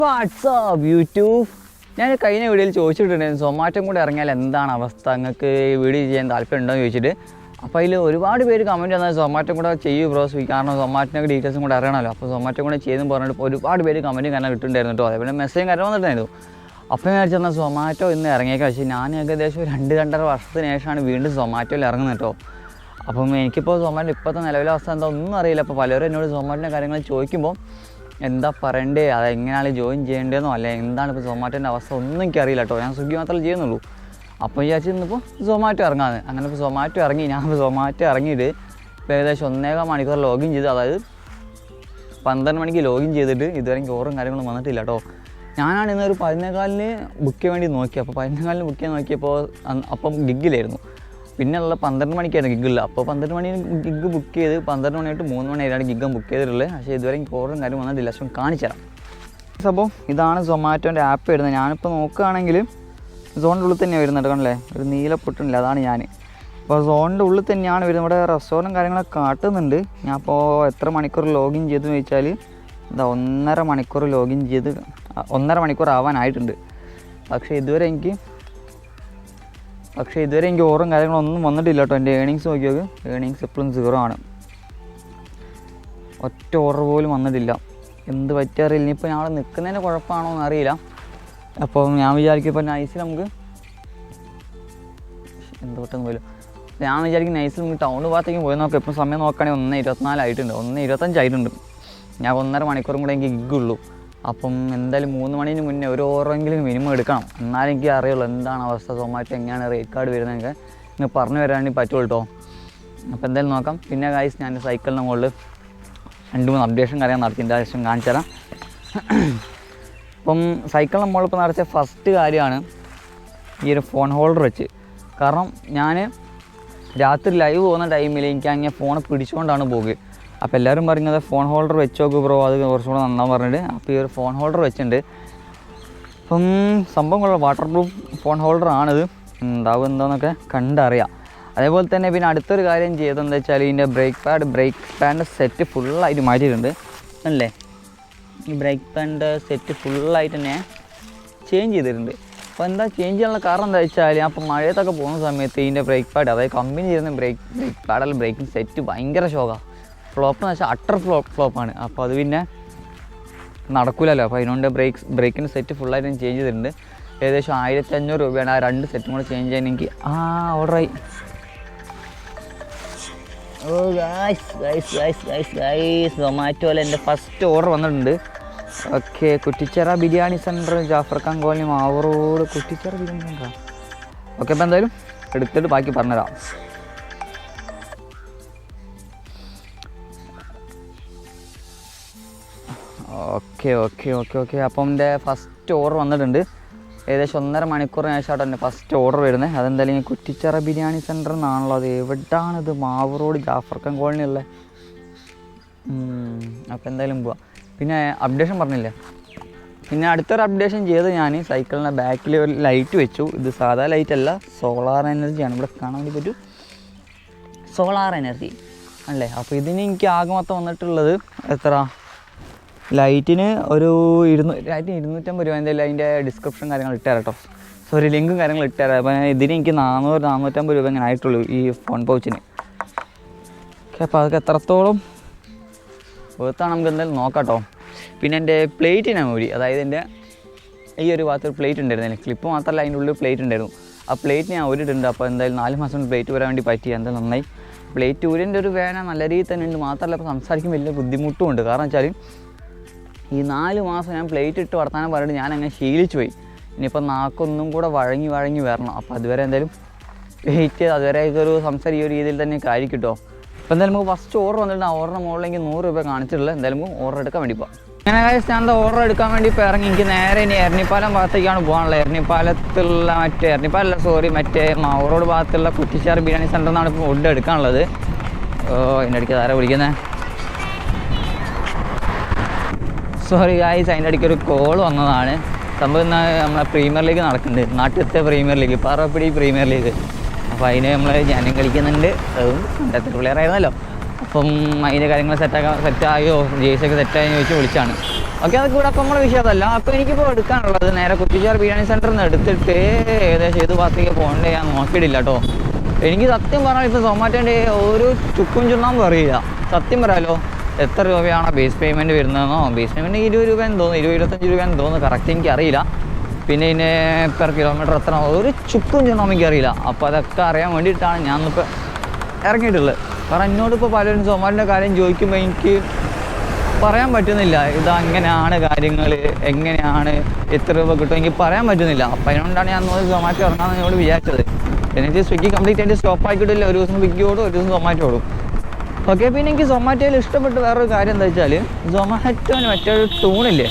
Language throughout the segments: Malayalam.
വാട്സാപ്പ് യൂട്യൂബ് ഞാൻ കഴിഞ്ഞ വീഡിയോയിൽ ചോദിച്ചിട്ടുണ്ടായിരുന്നു സൊമാറ്റോ കൂടെ ഇറങ്ങിയാൽ എന്താണ് അവസ്ഥ, നിങ്ങൾക്ക് വീഡിയോ ചെയ്യാൻ താല്പര്യം ഉണ്ടോ എന്ന് ചോദിച്ചിട്ട്. അപ്പോൾ അതിൽ ഒരുപാട് പേര് കമൻറ്റ് തന്നാൽ സൊമാറ്റോ കൂടെ ചെയ്യൂ ബ്രോസ്, കാരണം സൊമാറ്റോൻ്റെ ഡീറ്റെയിൽസും കൂടെ അറിയണമല്ലോ. അപ്പോൾ സൊമാറ്റോ കൂടെ ചെയ്തെന്ന് പറഞ്ഞിട്ട് ഒരുപാട് പേര് കമൻറ്റും കാരണം കിട്ടുന്നുണ്ടായിരുന്നു കേട്ടോ. അതേപോലെ മെസ്സേജും കാര്യം വന്നിട്ടുണ്ടായിരുന്നു. അപ്പോൾ ഞാൻ വിചാരിച്ചാൽ സൊമാറ്റോ ഇന്ന് ഇറങ്ങിയേക്കാം. പക്ഷേ ഞാൻ ഏകദേശം 2-2.5 വർഷത്തിന് ശേഷമാണ് വീണ്ടും സൊമാറ്റോയിൽ ഇറങ്ങുന്നത് കേട്ടോ. അപ്പം എനിക്കിപ്പോൾ സൊമാറ്റോ ഇപ്പോഴത്തെ നിലവിലെ അവസ്ഥ എന്താ ഒന്നും അറിയില്ല. അപ്പോൾ പലരും എന്നോട് സൊമാറ്റോൻ്റെ കാര്യങ്ങൾ ചോദിക്കുമ്പോൾ എന്താ പറയണ്ടേ, അതെങ്ങനെയാണ് ജോയിൻ ചെയ്യേണ്ടതെന്നോ അല്ലെ എന്താണ് ഇപ്പോൾ സൊമാറ്റോൻ്റെ അവസ്ഥ ഒന്നും എനിക്കറിയില്ല കേട്ടോ. ഞാൻ സ്വിഗ്ഗി മാത്രമേ ചെയ്യുന്നുള്ളൂ. അപ്പോൾ വിചാരിച്ചിരുന്നപ്പോൾ സൊമാറ്റോ ഇറങ്ങാമെന്ന്. അങ്ങനെ ഇപ്പോൾ സൊമാറ്റോ ഇറങ്ങി. ഞാൻ സൊമാറ്റോ ഇറങ്ങിയിട്ട് ഇപ്പോൾ ഏകദേശം 1.25 മണിക്കൂർ ലോഗിൻ ചെയ്ത്, അതായത് 12 മണിക്ക് ലോഗിൻ ചെയ്തിട്ട് ഇതുവരെ എനിക്ക് ഓറും കാര്യങ്ങളും വന്നിട്ടില്ല കേട്ടോ. ഞാനാണ് ഇന്നൊരു 11:15 ബുക്ക് ചെയ്യാൻ വേണ്ടി നോക്കി. അപ്പോൾ 11:15 ബുക്ക് ചെയ്യാൻ നോക്കിയപ്പോൾ അപ്പം ഗിഗിലായിരുന്നു. പിന്നെ ഉള്ള 12 മണിക്കായിരുന്നു ഗിഗില്ല. അപ്പോൾ 12 മണി ഗിഗ് ബുക്ക് ചെയ്ത് 12 മണി തൊട്ട് 3 മണി വരെയാണ് ഗിഗ് ബുക്ക് ചെയ്തിട്ടുള്ളത്. പക്ഷേ ഇതുവരെ എനിക്ക് ഓറും കാര്യം വന്നിട്ടില്ല. പക്ഷേ കാണിച്ചു തരാം. അപ്പോൾ ഇതാണ് സൊമാറ്റോൻ്റെ ആപ്പ് വരുന്നത്. ഞാനിപ്പോൾ നോക്കുകയാണെങ്കിൽ സോണിൻ്റെ ഉള്ളിൽ തന്നെയാണ് വരുന്നത്. കണ്ടല്ലേ, ഒരു നീല പൊട്ടുന്നില്ല, അതാണ് ഞാൻ. അപ്പോൾ സോണിൻ്റെ ഉള്ളിൽ തന്നെയാണ് വരുന്നത്. ഇവിടെ റെസ്റ്റോറൻറ്റും കാര്യങ്ങളൊക്കെ കാട്ടുന്നുണ്ട്. ഞാൻ അപ്പോൾ എത്ര മണിക്കൂർ ലോഗിൻ ചെയ്തെന്ന് ചോദിച്ചാൽ എന്താ 1.5 മണിക്കൂർ ലോഗിൻ ചെയ്ത് 1.5 മണിക്കൂർ ആവാനായിട്ടുണ്ട്. പക്ഷേ ഇതുവരെ എനിക്ക് ഓറും കാര്യങ്ങളൊന്നും വന്നിട്ടില്ല കേട്ടോ. എൻ്റെ ഏണിങ്സ് നോക്കിയോക്ക്, ഏണിങ്സ് എപ്പോഴും 0 ആണ്. ഒറ്റ ഓർഡർ പോലും വന്നിട്ടില്ല. എന്ത് പറ്റിയറിയില്ല. ഇനിയിപ്പോൾ ഞങ്ങൾ നിൽക്കുന്നതിൻ്റെ കുഴപ്പമാണോ എന്നറിയില്ല. അപ്പോൾ ഞാൻ വിചാരിക്കും ഇപ്പോൾ നൈസിൽ നമുക്ക് പെട്ടെന്ന് പോലും ഞാൻ വിചാരിക്കും നൈസിൽ നമുക്ക് ടൗൺ ഭാഗത്തേക്ക് പോയി നോക്കാം. ഇപ്പോൾ സമയം നോക്കുകയാണെങ്കിൽ 1:24 ആയിട്ടുണ്ട്, 1:25 ആയിട്ടുണ്ട്. ഞാൻ 1.5 മണിക്കൂറും കൂടെ എനിക്ക് ഗിഗുള്ളൂ. അപ്പം എന്തായാലും 3 മണിന് മുന്നേ ഒരു ഓറെങ്കിലും മിനിമം എടുക്കണം. എന്നാലും എനിക്ക് അറിയുള്ളൂ എന്താണ് അവസ്ഥ, സൊമാറ്റോ എങ്ങനെയാണ് റേറ്റ് കാർഡ് വരുന്നതൊക്കെ നിങ്ങൾ പറഞ്ഞു വരാണെങ്കിൽ പറ്റുള്ളൂ കേട്ടോ. അപ്പോൾ എന്തായാലും നോക്കാം. പിന്നെ ഗൈസ് ഞാൻ സൈക്കിളിൻ്റെ മുകളിൽ 2-3 അപ്ഡേഷൻ കാര്യങ്ങൾ നടത്തിൻ്റെ ആവശ്യം കാണിച്ചു തരാം. അപ്പം സൈക്കിളിൻ്റെ മുകളിൽ ഇപ്പോൾ നടത്തിയ ഫസ്റ്റ് കാര്യമാണ് ഈ ഒരു ഫോൺ ഹോൾഡർ വെച്ച്. കാരണം ഞാൻ രാത്രി ലൈവ് പോകുന്ന ടൈമിൽ എനിക്ക് അങ്ങനെ ഫോൺ പിടിച്ചുകൊണ്ടാണ് പോകുക. അപ്പോൾ എല്ലാവരും പറയുന്നത് ഫോൺ ഹോൾഡർ വെച്ച് നോക്ക് ബ്രോ, അത് കുറച്ചുകൂടെ നന്നാന്ന് പറഞ്ഞിട്ട്. അപ്പോൾ ഈ ഒരു ഫോൺ ഹോൾഡർ വെച്ചിട്ടുണ്ട്. അപ്പം സംഭവം വാട്ടർ പ്രൂഫ് ഫോൺ ഹോൾഡർ ആണിത്. ഉണ്ടാവും എന്താണെന്നൊക്കെ കണ്ടറിയാം. അതേപോലെ തന്നെ പിന്നെ അടുത്തൊരു കാര്യം ചെയ്തതെന്ന് വെച്ചാൽ ഇതിൻ്റെ ബ്രേക്ക് പാഡ് സെറ്റ് ഫുള്ളായിട്ട് മാറ്റിയിട്ടുണ്ട് അല്ലേ. ഈ ബ്രേക്ക് പാഡ് സെറ്റ് ഫുള്ളായിട്ട് തന്നെ ചേഞ്ച് ചെയ്തിട്ടുണ്ട്. അപ്പോൾ എന്താ ചേഞ്ച് ചെയ്യാനുള്ള കാരണം എന്താ വെച്ചാൽ അപ്പോൾ മഴയത്തൊക്കെ പോകുന്ന സമയത്ത് ഇതിൻ്റെ ബ്രേക്ക് പാഡ്, അതായത് കമ്പനി ചെയ്യുന്ന ബ്രേക്ക് പാഡല്ല ബ്രേക്കിംഗ് സെറ്റ് ഭയങ്കര ഷോക്കാണ്. ഫ്ലോപ്പ് എന്ന് വെച്ചാൽ അട്ടർ ഫ്ലോപ്പാണ്. അപ്പോൾ അത് പിന്നെ നടക്കില്ലല്ലോ. അപ്പോൾ അതിനുകൊണ്ട് ബ്രേക്കിൻ്റെ സെറ്റ് ഫുള്ളായിട്ട് ചേഞ്ച് ചെയ്തിട്ടുണ്ട്. ഏകദേശം 1500 രൂപയാണ് ആ 2 സെറ്റും കൂടെ ചേഞ്ച് ചെയ്യാൻ എനിക്ക് ഓർഡറായി. ഓ ഗൈസ് സൊമാറ്റോയിൽ എൻ്റെ ഫസ്റ്റ് ഓർഡർ വന്നിട്ടുണ്ട്. Okay, Kuttichira biryani centre, Jafar Khan colony, Mavoor road, Kuttichira biryani സെൻറ്ററാണ്. ഓക്കെ, അപ്പോൾ എന്തായാലും എടുത്തിട്ട് ബാക്കി പറഞ്ഞുതരാം. ഓക്കെ അപ്പം എൻ്റെ ഫസ്റ്റ് ഓർഡർ വന്നിട്ടുണ്ട്. ഏകദേശം 1.5 മണിക്കൂറിന് ശേഷമായിട്ട് എൻ്റെ ഫസ്റ്റ് ഓർഡർ വരുന്നത്. അതെന്തായാലും ഈ കുറ്റിച്ചിറ ബിരിയാണി സെൻറ്റർ എന്നാണല്ലോ. അത് എവിടെയാണിത്? മാവൂർ റോഡ്, ജാഫർ ഖാൻ കോളനി ഉള്ളത്. അപ്പോൾ എന്തായാലും പോവാം. പിന്നെ അപ്ഡേഷൻ പറഞ്ഞില്ലേ, പിന്നെ അടുത്തൊരു അപ്ഡേഷൻ ചെയ്ത് ഞാൻ സൈക്കിളിൻ്റെ ബാക്കിൽ ഒരു ലൈറ്റ് വെച്ചു. ഇത് സാധാ ലൈറ്റ് അല്ല, സോളാർ എനർജിയാണ്. ഇവിടെ കാണാൻ വേണ്ടി പറ്റും, സോളാർ എനർജി അല്ലേ. അപ്പോൾ ഇതിന് എനിക്ക് ആകെ മൊത്തം വന്നിട്ടുള്ളത് എത്ര, ലൈറ്റിന് ഒരു 250 രൂപ. എന്തായാലും അതിൻ്റെ ഡിസ്ക്രിപ്ഷൻ കാര്യങ്ങൾ ഇട്ടുതരാം കേട്ടോ. സോറി, ലിങ്കും കാര്യങ്ങൾ ഇട്ടുതരാം. അപ്പോൾ ഇതിന് എനിക്ക് 450 രൂപ ഇങ്ങനെ ആയിട്ടുള്ളൂ ഈ ഫോൺ പൗച്ചിന്. ഓക്കെ, അപ്പോൾ അതൊക്കെ എത്രത്തോളം വേർത്താണ് നമുക്ക് എന്തായാലും നോക്കാം കേട്ടോ. പിന്നെ എൻ്റെ പ്ലേറ്റിനാണ് കൂടി, അതായത് എൻ്റെ ഈ ഒരു ഭാഗത്ത് പ്ലേറ്റ് ഉണ്ടായിരുന്നില്ല, ക്ലിപ്പ് മാത്രമല്ല അതിൻ്റെ ഉള്ളിൽ പ്ലേറ്റ് ഉണ്ടായിരുന്നു. ആ പ്ലേറ്റ് ഞാൻ ഊരിട്ടുണ്ട്. അപ്പോൾ എന്തായാലും 4 മാസം പ്ലേറ്റ് വരാൻ വേണ്ടി പറ്റി. എന്തായാലും നന്നായി. പ്ലേറ്റ് ഊരിൻ്റെ ഒരു വേന നല്ല രീതിയിൽ തന്നെ ഉണ്ട്. മാത്രമല്ല ഇപ്പോൾ സംസാരിക്കും വലിയ ബുദ്ധിമുട്ടും ഉണ്ട്. കാരണം വെച്ചാൽ ഈ 4 മാസം ഞാൻ പ്ലേറ്റ് ഇട്ട് വർത്താനം പറഞ്ഞിട്ട് ഞാൻ അങ്ങനെ ശീലിച്ചു പോയി. ഇനിയിപ്പോൾ നാക്കൊന്നും കൂടെ വഴങ്ങി വരണം. അപ്പോൾ അതുവരെ എന്തായാലും വെയിറ്റ്, അതുവരെ ഒരു സംസാരം ഈ ഒരു രീതിയിൽ തന്നെ ആയിരിക്കും കേട്ടോ. അപ്പോൾ എന്തായാലും നമുക്ക് ഫസ്റ്റ് ഓർഡർ വന്നിട്ട് ആ ഓർഡറിന് മുകളിലേക്ക് 100 രൂപ കാണിച്ചിട്ടുള്ളത്. എന്തായാലും നമുക്ക് ഓർഡർ എടുക്കാൻ വേണ്ടി പോകാം. അങ്ങനെ ഞാൻ ഓർഡർ എടുക്കാൻ വേണ്ടി ഇപ്പോൾ ഇറങ്ങി. എനിക്ക് നേരെ ഇനി എരണിപ്പാലം ഭാഗത്തേക്കാണ് പോകാനുള്ളത്. എരണിപ്പാലത്തുള്ള മറ്റേ മാവൂർ റോഡ് ഭാഗത്തുള്ള കുറ്റിച്ചാർ ബിരിയാണി സെൻ്ററിൽ നിന്നാണ് ഇപ്പോൾ ഫുഡ് എടുക്കാനുള്ളത്. അതിൻ്റെ ഇടയ്ക്ക് ആരാ വിളിക്കുന്നത്? സോറി ഗായ്സ്, അതിൻ്റെ ഇടയ്ക്ക് ഒരു കോൾ വന്നതാണ്. സംഭവം നമ്മളെ പ്രീമിയർ ലീഗ് നടക്കുന്നുണ്ട്, നാട്ടിലത്തെ പ്രീമിയർ ലീഗ്, പാറപ്പിടി പ്രീമിയർ ലീഗ്. അപ്പോൾ അതിന് നമ്മൾ ഞാനും കളിക്കുന്നുണ്ട്. അതും എത്ര പ്ലെയർ ആയിരുന്നല്ലോ. അപ്പം അതിൻ്റെ കാര്യങ്ങൾ സെറ്റായോ ജേഴ്സിയൊക്കെ സെറ്റായെന്ന് ചോദിച്ച് വിളിച്ചാണ്. ഓക്കെ, അതൊക്കെ ഇവിടെ അപ്പം നമ്മുടെ വിഷയം അതല്ല. അപ്പോൾ എനിക്കിപ്പോൾ എടുക്കാനുള്ളത് നേരെ കുറ്റിച്ചാർ ബിരിയാണി സെൻറ്ററിൽ നിന്ന് എടുത്തിട്ട് ഏകദേശം ഏത് ഭാഗത്തേക്ക് പോകേണ്ടത് ഞാൻ നോക്കിയിട്ടില്ല കേട്ടോ. എനിക്ക് സത്യം പറഞ്ഞാൽ ഇപ്പോൾ സൊമാറ്റോൻ്റെ ഒരു ചുക്കും ചുണ്ണാമ്പും അറിയില്ല. സത്യം പറയാമല്ലോ, എത്ര രൂപയാണ് ബേസ് പേയ്മെൻറ്റ് വരുന്നതെന്നോ, ബേസ് പേയ്മെൻറ്റ് 20 രൂപയെന്ന് തോന്നുന്നു, 20-25 രൂപയെന്ന് തോന്നുന്നു, കറക്റ്റ് എനിക്കറിയില്ല. പിന്നെ ഇതിന് പെർ കിലോമീറ്റർ എത്ര ഒരു ചുക്കും ചുണ്ണാമ്പും എനിക്കറിയില്ല. അപ്പോൾ അതൊക്കെ അറിയാൻ വേണ്ടിയിട്ടാണ് ഞാനിപ്പോൾ ഇറങ്ങിയിട്ടുള്ളത്. കാരണം എന്നോടിപ്പോൾ പലരും സൊമാറ്റോൻ്റെ കാര്യം ചോദിക്കുമ്പോൾ എനിക്ക് പറയാൻ പറ്റുന്നില്ല, ഇതങ്ങനെയാണ് കാര്യങ്ങൾ, എങ്ങനെയാണ്, എത്ര രൂപ കിട്ടും, എനിക്ക് പറയാൻ പറ്റുന്നില്ല. അപ്പം അതിനോണ്ടാണ് ഞാൻ സൊമാറ്റോ ഇറങ്ങാമെന്ന് എന്നോട് വിചാരിച്ചത്. എന്നിട്ട് സ്വിഗ്ഗി കംപ്ലീറ്റ് ആയിട്ട് സ്റ്റോപ്പ് ആക്കിയിട്ടില്ല. ഒരു ദിവസം സ്വിഗ്ഗി ഓടും, ഒരു ദിവസം സൊമാറ്റോ ഓടും. ഓക്കെ, പിന്നെ എനിക്ക് സൊമാറ്റോയിൽ ഇഷ്ടപ്പെട്ട വേറൊരു കാര്യം എന്താ വെച്ചാൽ, സൊമാറ്റോന് മറ്റൊരു ടൂണില്ലേ,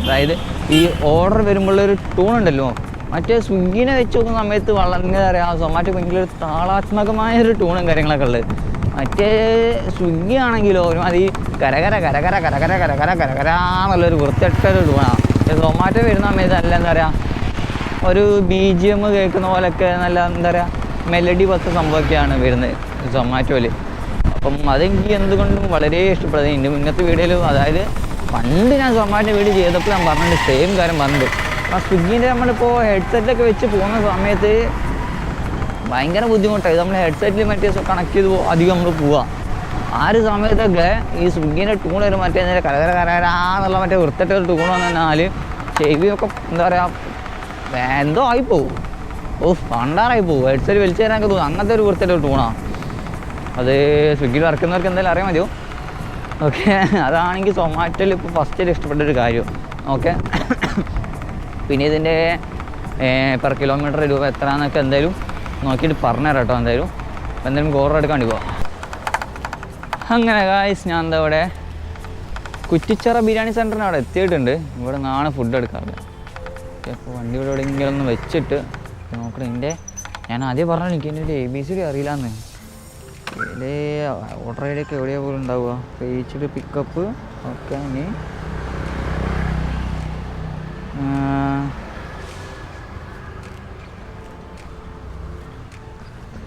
അതായത് ഈ ഓർഡർ വരുമ്പോഴൊരു ടൂണുണ്ടല്ലോ, മറ്റേ സ്വിഗ്ഗിനെ വെച്ച് നോക്കുന്ന സമയത്ത് വളരെ എന്താ പറയുക, സൊമാറ്റോ ഭയങ്കര ഒരു താളാത്മകമായൊരു ടൂണും കാര്യങ്ങളൊക്കെ ഉള്ളത്. മറ്റേ സ്വിഗ്ഗി ആണെങ്കിലോ ഒരുമാതിരി കരകര കരകര കരകര കരകര കരകര എന്നുള്ളൊരു വൃത്തിയൊട്ടൊരു ടൂണാണ്. സൊമാറ്റോ വരുന്ന സമയത്ത് നല്ല എന്താ പറയുക, ഒരു BGM കേൾക്കുന്ന പോലെയൊക്കെ നല്ല എന്താ പറയുക മെലഡി പത്ത് സംഭവമൊക്കെയാണ് വരുന്നത് സൊമാറ്റോയിൽ. അപ്പം അതെനിക്ക് എന്തുകൊണ്ടും വളരെ ഇഷ്ടപ്പെടുന്നത്. എൻ്റെ മുന്നത്തെ വീഡിയോയിൽ, അതായത് പണ്ട് ഞാൻ സൊമാറ്റോ വീഡിയോ ചെയ്തപ്പോൾ ഞാൻ പറഞ്ഞിട്ടുണ്ട്, സെയിം കാര്യം പറഞ്ഞിട്ടുണ്ട്. ആ സ്വിഗ്ഗീൻ്റെ നമ്മളിപ്പോൾ ഹെഡ്സെറ്റൊക്കെ വെച്ച് പോകുന്ന സമയത്ത് ഭയങ്കര ബുദ്ധിമുട്ടാണ്. ഇത് നമ്മൾ ഹെഡ്സെറ്റിൽ മറ്റേ കണക്ട് ചെയ്ത് അധികം നമ്മൾ പോവുക. ആ ഒരു സമയത്തൊക്കെ ഈ സ്വിഗ്ഗീൻ്റെ ടൂൺ വരും, മറ്റേ കരകര കരകരാന്നുള്ള മറ്റേ വൃത്തിട്ടൊരു ടൂൺ വന്നു കഴിഞ്ഞാൽ ചെവിയൊക്കെ എന്താ പറയുക എന്തോ ആയിപ്പോവും. പണ്ടാറായി പോകും, ഹെഡ്സെറ്റ് വലിച്ചു തരാനൊക്കെ തോന്നും. അങ്ങനത്തെ ഒരു വൃത്തിട്ടൊരു ടൂണാണ് അത്. സ്വിഗ്ഗിയിൽ വർക്കുന്നവർക്ക് എന്തായാലും അറിയാൻ മതിയോ. ഓക്കെ, അതാണെങ്കിൽ സൊമാറ്റോയിൽ ഇപ്പോൾ ഫസ്റ്റിൽ ഇഷ്ടപ്പെട്ടൊരു കാര്യം. ഓക്കെ, പിന്നെ ഇതിൻ്റെ പെർ കിലോമീറ്റർ രൂപ എത്രയാണെന്നൊക്കെ എന്തായാലും നോക്കിയിട്ട് പറഞ്ഞുതരാം കേട്ടോ. എന്തായാലും ഓർഡർ എടുക്കാൻ വേണ്ടി പോവാം. അങ്ങനെ ഗായ്സ്, ഞാൻ എന്താ ഇവിടെ കുറ്റിച്ചിറ ബിരിയാണി സെൻറ്ററിന് അവിടെ എത്തിയിട്ടുണ്ട്. ഇവിടെ നിന്നാണ് ഫുഡ് എടുക്കാറ്. അപ്പോൾ വണ്ടി ഇവിടെ എവിടെയെങ്കിലും ഒന്ന് വെച്ചിട്ട് നോക്കണം. ഞാൻ ആദ്യം പറഞ്ഞു എനിക്ക് എൻ്റെ ABCD അറിയില്ലാന്ന്. ഇതിൽ ഓർഡർ ഐഡിയൊക്കെ എവിടെയാണ് പോലും ഉണ്ടാവുക. Reached pickup. ഓക്കെ, ഇനി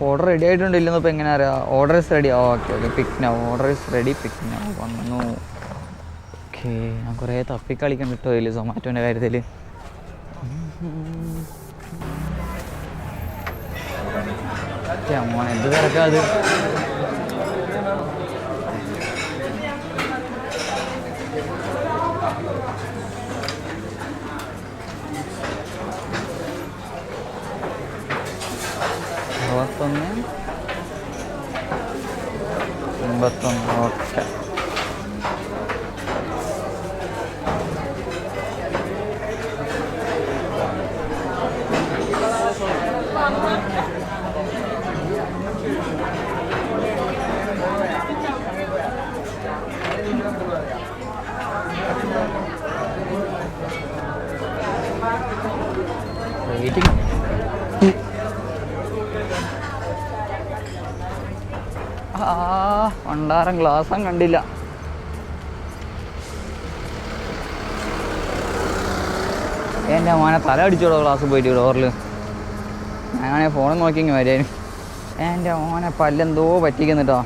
ഓർഡർ റെഡി ആയിട്ടുണ്ട് ഇല്ലെന്ന് ഇപ്പോൾ എങ്ങനെ അറിയാം. Order is ready. Okay, pick now. Order is ready, pick now വന്നു. ഓക്കെ, ഞാൻ കുറേ തപ്പിക്കളിക്കാൻ കിട്ടുമോ ഇതിൽ സൊമാറ്റോൻ്റെ കാര്യത്തിൽ. മോനെ എന്ത് തിരക്കാ അത്. Okay, waiting. പണ്ടാരം ഗ്ലാസ്സും കണ്ടില്ല. എൻ്റെ മോനെ തല അടിച്ചോളൂ ക്ലാസ് പോയിട്ട് ഡോറിൽ. ഞാനാണെങ്കിൽ ഫോണിൽ നോക്കിങ്ങ് വരാനും. എൻ്റെ മോനെ പല്ലെന്തോ പറ്റിക്കുന്നിട്ടോ.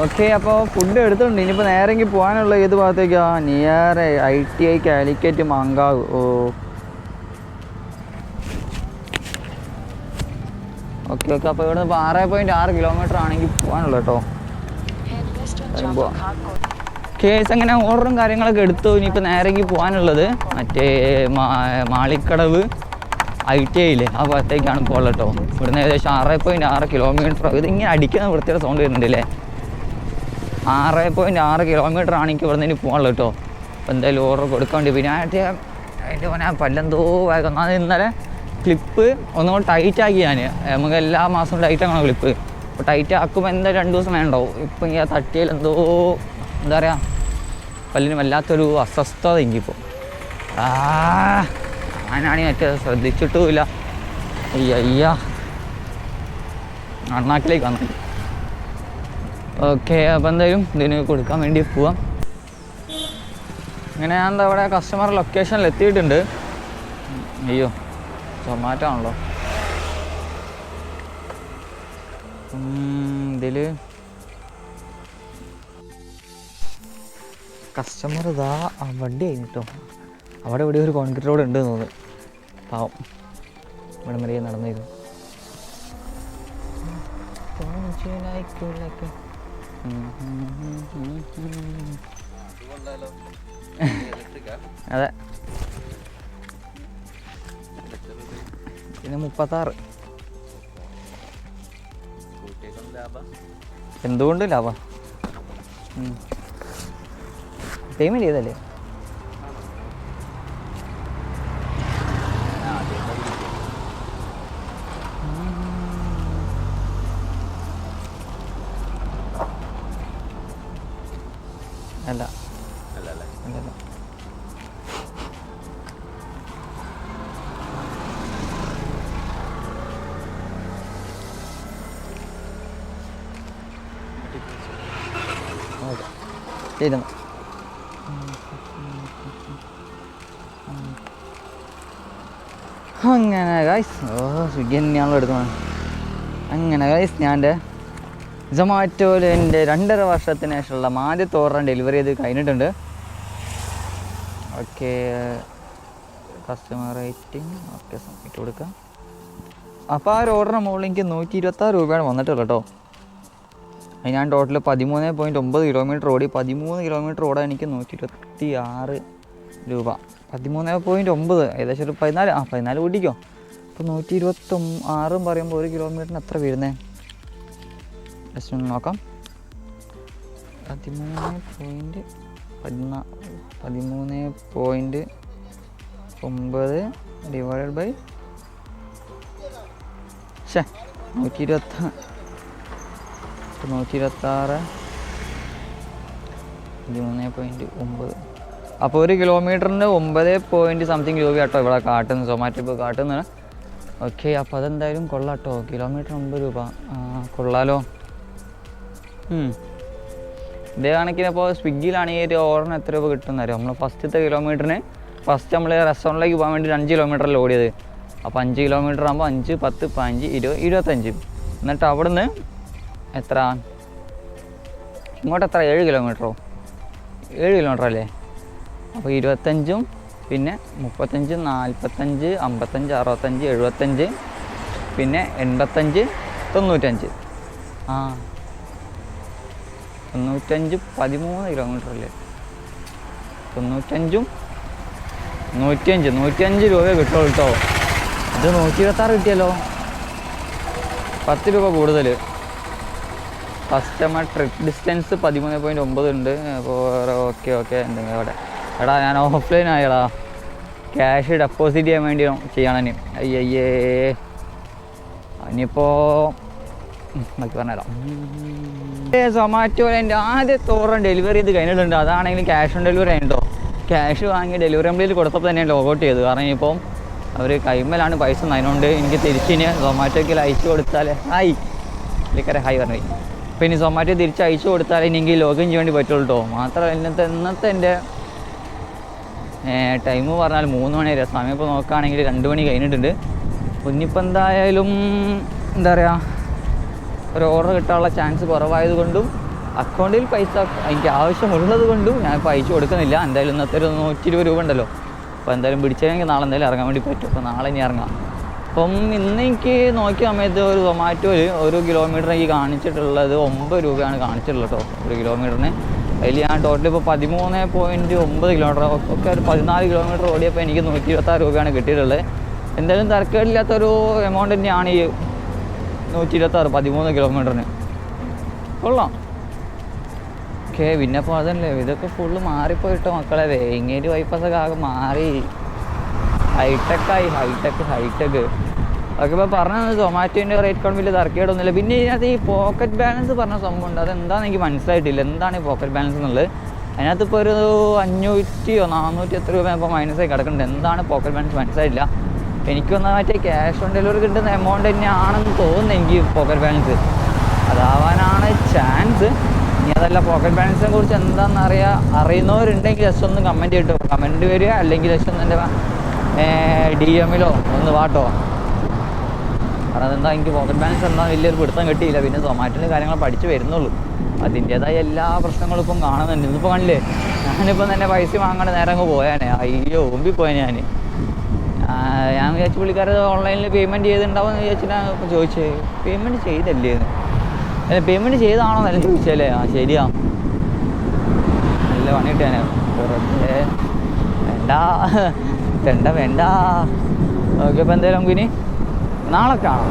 ഓക്കെ, അപ്പോൾ ഫുഡ് എടുത്തിട്ടുണ്ട്. ഇനിയിപ്പോൾ നേരെങ്കിൽ പോകാനുള്ള ഏത് ഭാഗത്തേക്കാണ്? Near ITI Calicut Mankavu. Okay, അപ്പോൾ ഇവിടെ നിന്ന് 6.6 കിലോമീറ്റർ ആണെങ്കിൽ പോകാനുള്ളൂ കേട്ടോ. കേസ് അങ്ങനെ ഓർഡറും കാര്യങ്ങളൊക്കെ എടുത്തു. ഇനിയിപ്പോൾ നേരെങ്കിൽ പോകാനുള്ളത് മറ്റേ മാളിക്കടവ് ITIയില്ലേ ആ ഭാഗത്തേക്കാണ് പോകുള്ളത് കേട്ടോ. ഇവിടുന്ന് ഏകദേശം 6.6 കിലോമീറ്റർ. ഇതിങ്ങനെ അടിക്കുന്ന വൃത്തിയുടെ സൗണ്ട് വരുന്നുണ്ടല്ലേ. 6.6 കിലോമീറ്റർ ആണെങ്കിൽ ഇവിടെ നിന്ന് പോകാനുള്ളൂ കേട്ടോ. അപ്പോൾ എന്തായാലും ഓർഡർ കൊടുക്കാൻ വേണ്ടി. പിന്നെ അതിൻ്റെ മോനെ പല്ലെന്തോ വേഗം. ഇന്നലെ ക്ലിപ്പ് ഒന്നുകൂടെ ടൈറ്റ് ആക്കി ഞാൻ. നമുക്ക് എല്ലാ മാസവും ടൈറ്റ് ആക്കണം ക്ലിപ്പ്. അപ്പോൾ ടൈറ്റ് ആക്കുമ്പോൾ എന്തായാലും 2 ദിവസം വേണ്ടാവും. ഇപ്പം ഈ തട്ടിയിൽ എന്തോ എന്താ പറയുക, പല്ലിന് വല്ലാത്തൊരു അസ്വസ്ഥത എനിക്കിപ്പോൾ. ഞാനാണെങ്കിൽ മറ്റേ ശ്രദ്ധിച്ചിട്ടുമില്ല. അയ്യ അണ്ണാക്കിലേക്ക് വന്നു. ഓക്കെ, അപ്പോൾ എന്തായാലും ഇതിന് കൊടുക്കാൻ വേണ്ടി പോവാം. ഇങ്ങനെ ഞാൻ എന്താ അവിടെ കസ്റ്റമർ ലൊക്കേഷനിൽ എത്തിയിട്ടുണ്ട്. അയ്യോ, സൊമാറ്റോ ആണല്ലോ. ഇതിൽ കസ്റ്റമർ ഇതാ വണ്ടി കഴിഞ്ഞിട്ടോ. അവിടെ ഇവിടെ ഒരു കോൺക്രീറ്റ് റോഡ് ഉണ്ട് തോന്നുന്നു. പാവം ഇവിടെ വരെ നടന്നിരുന്നു. അതെ, പിന്നെ 36. എന്തുകൊണ്ടും ലാഭം. പേയ്മെൻറ്റ് ചെയ്തല്ലേ? അല്ല അല്ലല്ല. ഓക്കെ ചെയ്തു. അങ്ങനെ ഗൈസ്, സ്വിഗ്ഗി തന്നെയാണല്ലോ എടുക്കുന്നത്. അങ്ങനെ ഗൈസ്, ഞാൻ എൻ്റെ സൊമാറ്റോയിൽ എൻ്റെ 2.5 വർഷത്തിന് ശേഷമുള്ള ആദ്യത്തെ ഓർഡർ ഡെലിവറി ചെയ്ത് കഴിഞ്ഞിട്ടുണ്ട്. Okay, customer rating okay, submit കൊടുക്കാം. അപ്പോൾ ആ ഒരു ഓർഡറിന് മുകളിൽ എനിക്ക് 126 രൂപയാണ് വന്നിട്ടുള്ളത് കേട്ടോ. ഞാൻ ടോട്ടൽ 13.9 കിലോമീറ്റർ ഓടി. 13 കിലോമീറ്റർ ഓടാൻ എനിക്ക് 126 രൂപ. 13.9 ഏകദേശം ഒരു 14 കൂട്ടിക്കോ. അപ്പോൾ 126 പറയുമ്പോൾ 1 കിലോമീറ്ററിന് എത്ര വരുന്നത്? ജസ്റ്റ് ഒന്ന് നോക്കാം. 13.9 ഡിവൈഡഡ് ബൈ 126 13.9. അപ്പോൾ 1 കിലോമീറ്ററിന് 9 സംതിങ് രൂപ കേട്ടോ ഇവിടെ കാട്ടുന്നത്, സൊമാറ്റോ ഇപ്പോൾ കാട്ടുന്നത്. ഓക്കെ, അപ്പോൾ അതെന്തായാലും കൊള്ളാം കേട്ടോ. കിലോമീറ്റർ 9 രൂപ, കൊള്ളാലോ. ഇതേ കണക്കിന് ഇപ്പോൾ സ്വിഗ്ഗിയിലാണെങ്കിൽ ഒരു ഓർഡറിന് എത്ര രൂപ കിട്ടുന്നറിയോ? നമ്മൾ ഫസ്റ്റത്തെ കിലോമീറ്ററിന് നമ്മൾ റെസ്റ്റോറൻറ്റിലേക്ക് പോകാൻ വേണ്ടി 5 കിലോമീറ്ററിൽ ഓടിയത്. അപ്പോൾ 5 കിലോമീറ്റർ ആകുമ്പോൾ 5, 10, 15, 20, 25. എന്നിട്ട് അവിടുന്ന് എത്ര ഇങ്ങോട്ട് എത്ര 7 കിലോമീറ്ററോ? 7 കിലോമീറ്റർ അല്ലേ? അപ്പോൾ 25, പിന്നെ 35, 45, 55, 65, 75, പിന്നെ 85, 95. 95, 13 കിലോമീറ്റർ അല്ലേ? 95, 105 രൂപ കിട്ടുള്ളൂ കേട്ടോ. ഇത് 126 കിട്ടിയല്ലോ, 10 രൂപ കൂടുതൽ. കസ്റ്റമർ ട്രിപ്പ് ഡിസ്റ്റൻസ് 13.9 ഉണ്ട്. അപ്പോൾ ഓക്കെ എന്തെങ്കിലും അവിടെ എടാ, ഞാൻ ഓഫ്ലൈൻ ആയടാ. ക്യാഷ് ഡെപ്പോസിറ്റ് ചെയ്യാൻ വേണ്ടി ചെയ്യണം. അയ്യേ, ഇനിയിപ്പോൾ ബാക്കി പറഞ്ഞുതരാം. സൊമാറ്റോയിൽ എൻ്റെ ആദ്യത്തെ ഓർഡർ ഡെലിവറി ചെയ്ത് കഴിഞ്ഞിട്ടുണ്ട്. അതാണെങ്കിലും ക്യാഷ് ഓൺ ഡെലിവറി ആയിട്ടോ. ക്യാഷ് വാങ്ങി ഡെലിവറി കംപ്ലീറ്റ് കൊടുത്തപ്പോൾ തന്നെ ലോഗൗട്ട് ചെയ്തു. കാരണം ഇനിയിപ്പം അവർ കൈമേലാണ് പൈസ. അതിനോണ്ട് എനിക്ക് തിരിച്ചിന് സൊമാറ്റോയ്ക്ക് അയച്ചു കൊടുത്താൽ ഹായ് പറഞ്ഞു. അപ്പോൾ ഇനി സൊമാറ്റോ തിരിച്ച് അയച്ചു കൊടുത്താൽ ഇനി എനിക്ക് ലോഗിൻ ചെയ്യാൻ വേണ്ടി പറ്റുള്ളൂ കേട്ടോ. മാത്രമല്ല ഇന്നത്തെ എൻ്റെ ടൈം പറഞ്ഞാൽ 3 മണി വരെ. സമയം ഇപ്പോൾ നോക്കുകയാണെങ്കിൽ 2 മണി കഴിഞ്ഞിട്ടുണ്ട്. ഇനിയിപ്പോൾ എന്തായാലും എന്താ പറയുക, ഒരു ഓർഡർ കിട്ടാനുള്ള ചാൻസ് കുറവായതുകൊണ്ടും അക്കൗണ്ടിൽ പൈസ എനിക്ക് ആവശ്യമുള്ളത് കൊണ്ടും ഞാൻ ഇപ്പോൾ അയച്ചു കൊടുക്കുന്നില്ല. എന്തായാലും ഇന്നത്തെ ഒരു 120 രൂപ ഉണ്ടല്ലോ. അപ്പോൾ എന്തായാലും പിടിച്ചെങ്കിൽ നാളെ എന്തായാലും ഇറങ്ങാൻ വേണ്ടി പറ്റും. അപ്പോൾ നാളെ ഇനി ഇറങ്ങാം. അപ്പം ഇന്ന് എനിക്ക് നോക്കിയ സമയത്ത് ഒരു സൊമാറ്റോയിൽ 1 കിലോമീറ്റർ എനിക്ക് കാണിച്ചിട്ടുള്ളത് 9 രൂപയാണ് കാണിച്ചിട്ടുള്ളത് കേട്ടോ, 1 കിലോമീറ്ററിന്. അതിൽ ഞാൻ ടോട്ടൽ ഇപ്പോൾ 13.9 കിലോമീറ്റർ ഒക്കെ ഒരു 14 കിലോമീറ്റർ ഓടിയപ്പോൾ എനിക്ക് 126 രൂപയാണ് കിട്ടിയിട്ടുള്ളത്. എന്തായാലും തരക്കേടില്ലാത്തൊരു എമൗണ്ട് തന്നെയാണ് ഈ 126 13 കിലോമീറ്ററിന്. കൊള്ളാം. ഓക്കെ, പിന്നെ അപ്പോൾ അതല്ലേ, ഇതൊക്കെ ഫുള്ള് മാറിപ്പോയിട്ടോ മക്കളെ. വേങ്ങേരി ബൈപ്പാസൊക്കെ ആകെ മാറി, ഹൈടെക്കായി. ഹൈടെക്ക് അതൊക്കെ ഇപ്പോൾ പറഞ്ഞത് സൊമാറ്റോൻ്റെ റേറ്റ് കൊണ്ട് വലിയ തർക്കേടൊന്നുമില്ല. പിന്നെ ഇതിനകത്ത് ഈ പോക്കറ്റ് ബാലൻസ് പറഞ്ഞ സംഭവം ഉണ്ട്. അതെന്താണെന്ന് എനിക്ക് മനസ്സിലായിട്ടില്ല. എന്താണ് ഈ പോക്കറ്റ് ബാലൻസ് എന്നുള്ളത്? അതിനകത്ത് ഇപ്പോൾ ഒരു 500 400 എത്ര രൂപ ഇപ്പോൾ മൈനസായി കിടക്കുന്നുണ്ട്. എന്താണ് പോക്കറ്റ് ബാലൻസ് മനസ്സിലായില്ല. എനിക്കൊന്ന് മറ്റേ ക്യാഷ് ഓൺ ഡെലിവറി കിട്ടുന്ന എമൗണ്ട് തന്നെയാണെന്ന് തോന്നുന്നു എനിക്ക് പോക്കറ്റ് ബാലൻസ്. അതാവാനാണ് ചാൻസ്. ഇനി അതല്ല, പോക്കറ്റ് ബാലൻസിനെ കുറിച്ച് എന്താണെന്ന് അറിയുന്നവരുണ്ടെങ്കിൽ ജസ്റ്റ് ഒന്ന് കമൻറ്റ് വരിക, അല്ലെങ്കിൽ ജസ്റ്റ് ഒന്ന് എൻ്റെ DM-ലോ ഒന്ന് വാട്ടോ. കാരണം അതെന്താ എനിക്ക് പോക്കറ്റ് ബാലൻസ് എന്താണെന്ന് വലിയൊരു പിടുത്തം കിട്ടിയില്ല. പിന്നെ സൊമാറ്റോൻ്റെ കാര്യങ്ങൾ പഠിച്ച് വരുന്നുള്ളൂ. അതിൻ്റേതായ എല്ലാ പ്രശ്നങ്ങളും ഇപ്പം കാണുന്നുണ്ട്. ഇന്നിപ്പോൾ കണ്ടില്ലേ, ഞാനിപ്പം തന്നെ പൈസ വാങ്ങാണ്ട് നേരെ അങ്ങ് പോയാനേ, അയ്യോ ഓമ്പിപ്പോയ ഞാൻ വിചാരിച്ചു പുള്ളിക്കാരത് ഓൺലൈനിൽ പേയ്മെൻറ്റ് ചെയ്തിട്ടുണ്ടാവും എന്ന് വിചാരിച്ചിട്ടാണ് ഇപ്പോൾ ചോദിച്ചത്. പേയ്മെൻറ്റ് ചെയ്തല്ലേ അല്ല, പേയ്മെൻറ്റ് ചെയ്താണോ എന്നല്ല ചോദിച്ചല്ലേ. ആ ശരിയാ, നല്ല പണി കിട്ടിയാനെ. വെറുതെ വേണ്ട. ഓക്കെ, അപ്പോൾ എന്തായാലും നമുക്ക് ഇനി നാളെ കാണാം.